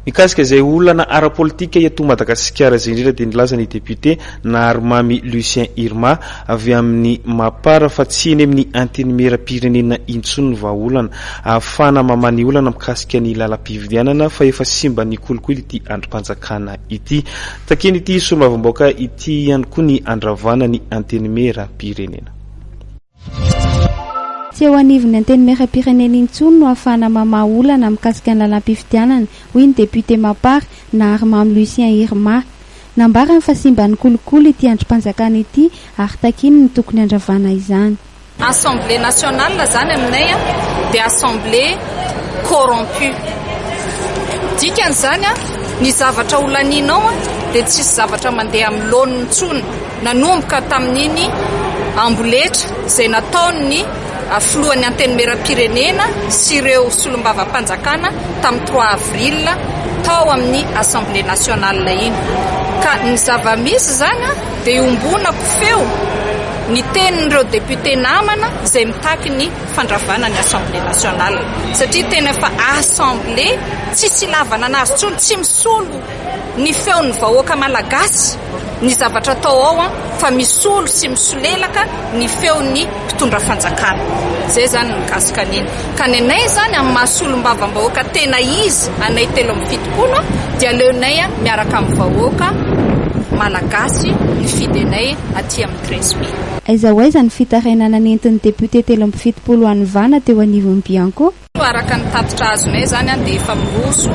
mikasika izay olana ara-politika eto Madagasikara izay indrindra dia nilaza ny député Narimamy Lucien Irma avy amin'ny Mapara fa tsy eny amin'ny antenimera-pirenena intsony ny vahaolana ahafana mamany olana mikasika ny lalam-pividianana fa efa simba ny kolikoly ity androm-panjakana ity. Takeny ity solomavamboaka ity ihany koa ny andravana ny antenimera-pirenena. Tsy eo anivon'ny antenimera-pirenena intsony no ahafana mamaha olana mikasika ny lalam-pividianana hoy ny député Mapara Narimamy Lucien Irma. Nambara fa simba ny kolikoly ity androm-panjakana ity ary takiny ny tokony andravana izany. Assemblée nationale zany aminay dia assemblée corrompue. Dikan'izany ny zavatra olaninao dia tsisy zavatra mandeha amin'ny laoniny intsony. Nanomboka tamin'iny amboletra izay nataony filohan'ny antenimera-pirenena sy ireo solombavam-panjakana tamin'ny 3 avril tao amin'ny assemblée nationale iny. Ka ny zava-misy zany dia ombonako feo ny tenin'ireo député namana izay mitaky ny fandravana ny assemblée nationale satria tena fa assemblée tsisy ilavana anazy intsony, tsy misolo ny feon'ny vahoaka malagasy ny zavatra tao ao fa misolo sy misolelaka ny feon'ny mpitondra fanjakana. Zay zany mikasika an'iny. Ka ny anay zany amin'ny mahasolom-bavam-bahoaka tena izy anay 7 dia aleonay miaraka amin'ny vahoaka malagasy ny fidenay aty amin'ny 13 000. Aiza ho aiza ny fitarenana nentin'ny député 7 any vana teo anivon'ny Bianco. Araka ny tatitra azonay zany dia efa miroso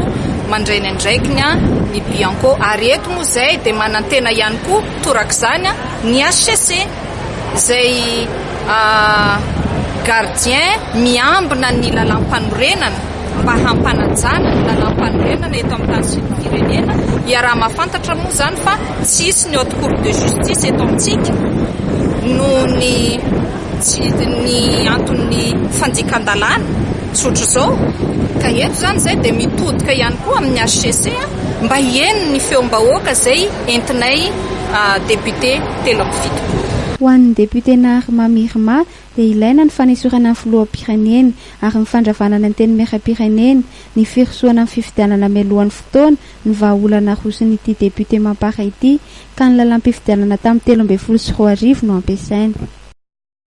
mandrainy andraikiny ny Bianco ary eto moa zay dia manantena ihany koa torak'izany ny HCC izay gardien miambina ny lalam-panorenana mba hampanajana ny lalam-panorenana eto amin'ny tany firenena. Iaraha mahafantatra moa zany fa tsisy ny haute cour de justice eto amintsika no ny antony fanjikan-dalàna sotro zao. Ka eto zany zay dia mitodika ihany koa amin'ny HCC mba hieny ny feom-bahoaka izay entinay député 7. Ho an'ny député Narimamy Irma dia ilaina ny fanesorana ny filoham-pirenena ary ny fandravana ny antenimera-pirenena ny firosoana ny fifidianana mialohan'ny fotoana ny vahaolana rosin'ity député Mapara ity ka ny lalam-pifidianana tamin'ny 13 sy 4 arivo no ampiasaina.